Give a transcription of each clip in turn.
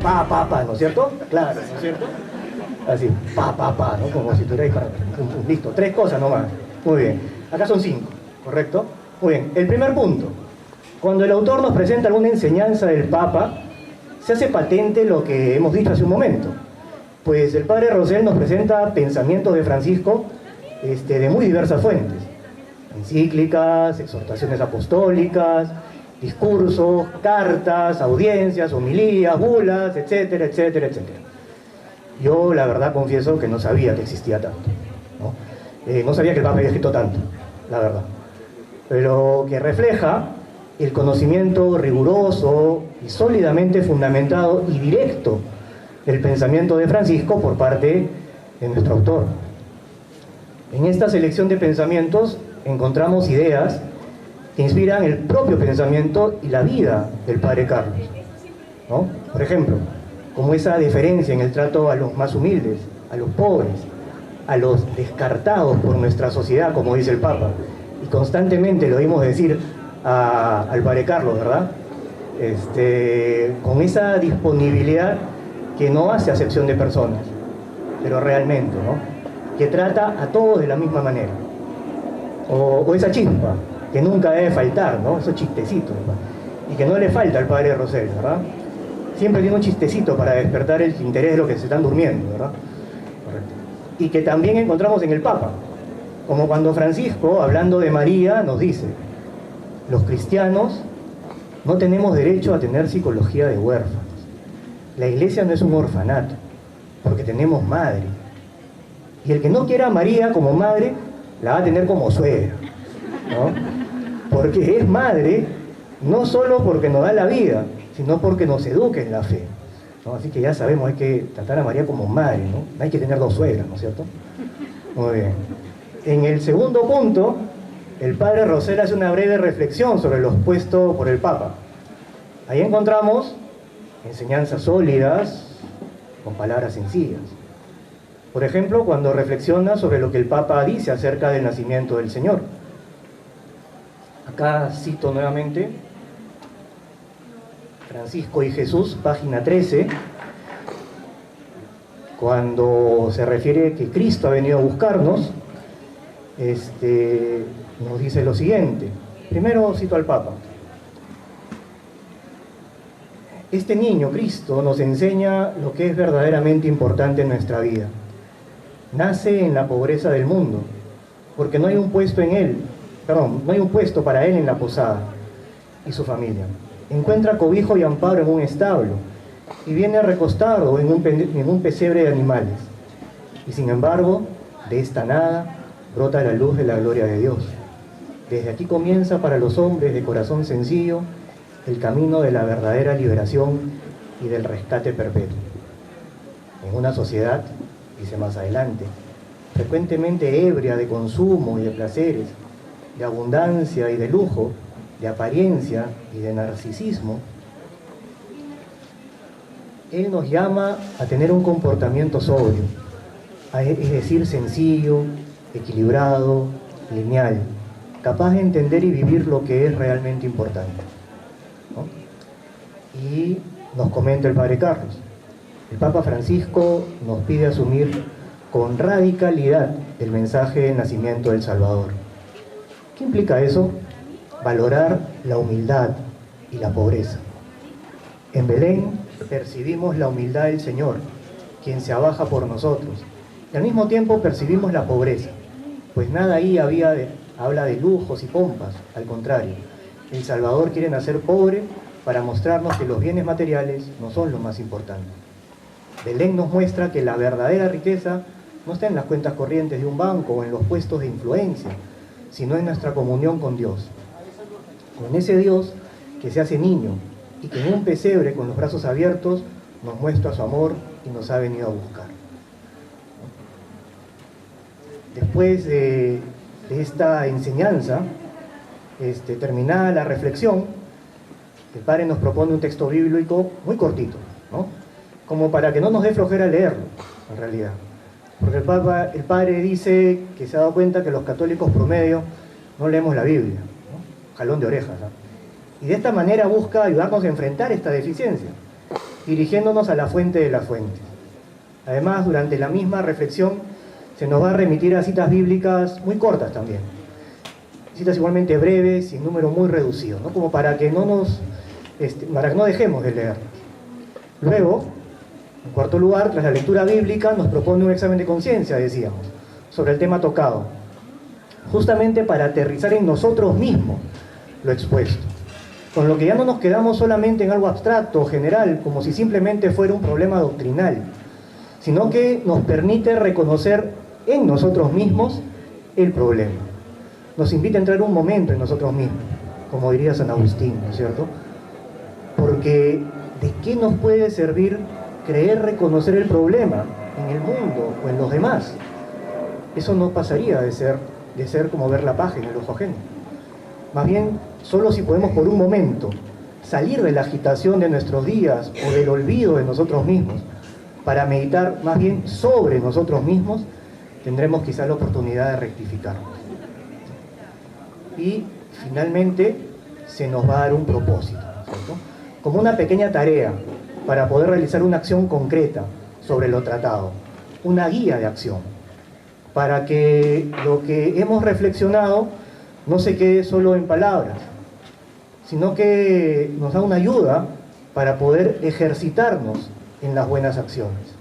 ¿no es cierto? Claro, ¿no es cierto? Así, ¿no? Como si tuvierais para... Listo, 3 cosas nomás. Muy bien. Acá son 5, ¿correcto? Muy bien. El primer punto. Cuando el autor nos presenta alguna enseñanza del Papa, se hace patente lo que hemos dicho hace un momento. Pues el padre Rosell nos presenta pensamientos de Francisco de muy diversas fuentes. Encíclicas, exhortaciones apostólicas, discursos, cartas, audiencias, homilías, bulas, etcétera, etcétera, etcétera. Yo la verdad confieso que no sabía que existía tanto, ¿no? No sabía que el Papa había escrito tanto, la verdad. Pero que refleja el conocimiento riguroso y sólidamente fundamentado y directo del pensamiento de Francisco por parte de nuestro autor. En esta selección de pensamientos encontramos ideas que inspiran el propio pensamiento y la vida del padre Carlos, ¿no? Por ejemplo, como esa deferencia en el trato a los más humildes, a los pobres, a los descartados por nuestra sociedad, como dice el Papa, y constantemente lo oímos decir al padre Carlos, ¿verdad? Con esa disponibilidad que no hace acepción de personas, pero realmente, ¿no? Que trata a todos de la misma manera. O esa chispa que nunca debe faltar, ¿no? Esos chistecitos, ¿no? Y que no le falta al padre Rosell, ¿verdad? Siempre tiene un chistecito para despertar el interés de los que se están durmiendo, ¿verdad? Correcto. Y que también encontramos en el Papa, como cuando Francisco, hablando de María, nos dice: los cristianos no tenemos derecho a tener psicología de huérfanos. La iglesia no es un orfanato, porque tenemos madre. Y el que no quiera a María como madre, la va a tener como suegra, ¿no? Porque es madre, no solo porque nos da la vida, sino porque nos educa en la fe, ¿no? Así que ya sabemos, hay que tratar a María como madre, ¿no? No hay que tener 2 suegras, ¿no es cierto? Muy bien. En el segundo punto, el padre Rosell hace una breve reflexión sobre lo expuesto por el Papa. Ahí encontramos enseñanzas sólidas, con palabras sencillas. Por ejemplo, cuando reflexiona sobre lo que el Papa dice acerca del nacimiento del Señor. Acá cito nuevamente Francisco y Jesús, página 13, cuando se refiere que Cristo ha venido a buscarnos, nos dice lo siguiente. Primero cito al Papa. Este niño, Cristo, nos enseña lo que es verdaderamente importante en nuestra vida. Nace en la pobreza del mundo, porque no hay un puesto para él en la posada y su familia. Encuentra cobijo y amparo en un establo y viene recostado en un pesebre de animales. Y sin embargo, de esta nada brota la luz de la gloria de Dios. Desde aquí comienza para los hombres de corazón sencillo el camino de la verdadera liberación y del rescate perpetuo. En una sociedad, dice más adelante, frecuentemente ebria de consumo y de placeres, de abundancia y de lujo, de apariencia y de narcisismo, Él nos llama a tener un comportamiento sobrio, es decir, sencillo, equilibrado, lineal, capaz de entender y vivir lo que es realmente importante, ¿no? Y nos comenta el padre Carlos: el Papa Francisco nos pide asumir con radicalidad el mensaje del nacimiento del Salvador. ¿Qué implica eso? Valorar la humildad y la pobreza. En Belén percibimos la humildad del Señor, quien se abaja por nosotros, y al mismo tiempo percibimos la pobreza, pues nada ahí habla de lujos y pompas. Al contrario, el Salvador quiere nacer pobre para mostrarnos que los bienes materiales no son lo más importante. Belén nos muestra que la verdadera riqueza no está en las cuentas corrientes de un banco o en los puestos de influencia, sino en nuestra comunión con Dios. Con ese Dios que se hace niño y que en un pesebre con los brazos abiertos nos muestra su amor y nos ha venido a buscar. Después de esta enseñanza, terminada la reflexión, el padre nos propone un texto bíblico muy cortito, ¿no? Como para que no nos dé flojera leerlo, en realidad. Porque el padre dice que se ha dado cuenta que los católicos promedio no leemos la Biblia, ¿no? Jalón de orejas, ¿no? Y de esta manera busca ayudarnos a enfrentar esta deficiencia. dirigiéndonos a la fuente de las fuentes. Además, durante la misma reflexión se nos va a remitir a citas bíblicas muy cortas también, citas igualmente breves y en número muy reducido, ¿no? Como para que no dejemos de leer. Luego, en cuarto lugar, tras la lectura bíblica, nos propone un examen de conciencia, decíamos, sobre el tema tocado, justamente para aterrizar en nosotros mismos lo expuesto, con lo que ya no nos quedamos solamente en algo abstracto o general, como si simplemente fuera un problema doctrinal, sino que nos permite reconocer en nosotros mismos el problema. Nos invita a entrar un momento en nosotros mismos, como diría San Agustín, ¿no es cierto? Porque ¿de qué nos puede servir creer reconocer el problema en el mundo o en los demás? Eso no pasaría de ser como ver la paja en el ojo ajeno. Más bien, solo si podemos por un momento salir de la agitación de nuestros días o del olvido de nosotros mismos para meditar más bien sobre nosotros mismos, tendremos quizá la oportunidad de rectificar. Y finalmente se nos va a dar un propósito, ¿cierto? Como una pequeña tarea para poder realizar una acción concreta sobre lo tratado, una guía de acción, para que lo que hemos reflexionado no se quede solo en palabras, sino que nos da una ayuda para poder ejercitarnos en las buenas acciones.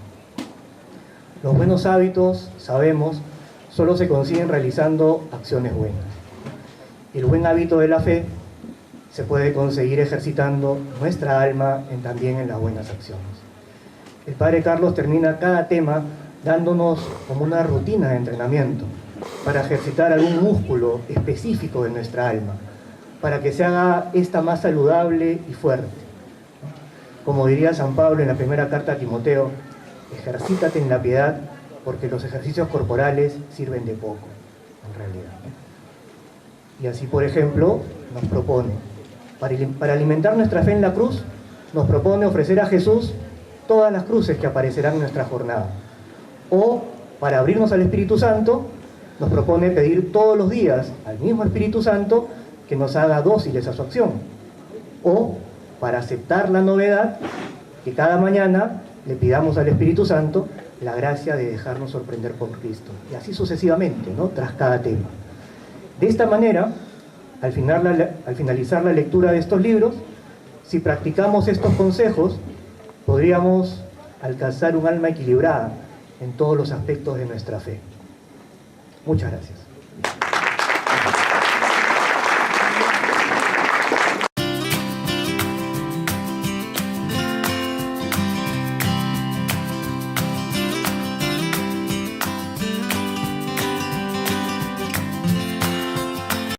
Los buenos hábitos, sabemos, solo se consiguen realizando acciones buenas. El buen hábito de la fe se puede conseguir ejercitando nuestra alma también en las buenas acciones. El Padre Carlos termina cada tema dándonos como una rutina de entrenamiento para ejercitar algún músculo específico de nuestra alma, para que se haga esta más saludable y fuerte. Como diría San Pablo en la primera carta a Timoteo, ejercítate en la piedad porque los ejercicios corporales sirven de poco, en realidad. Y así, por ejemplo, nos propone, para alimentar nuestra fe en la cruz, nos propone ofrecer a Jesús todas las cruces que aparecerán en nuestra jornada. O, para abrirnos al Espíritu Santo, nos propone pedir todos los días al mismo Espíritu Santo que nos haga dóciles a su acción. O, para aceptar la novedad, que cada mañana le pidamos al Espíritu Santo la gracia de dejarnos sorprender por Cristo. Y así sucesivamente, ¿no? Tras cada tema. De esta manera, al finalizar la lectura de estos libros, si practicamos estos consejos, podríamos alcanzar un alma equilibrada en todos los aspectos de nuestra fe. Muchas gracias.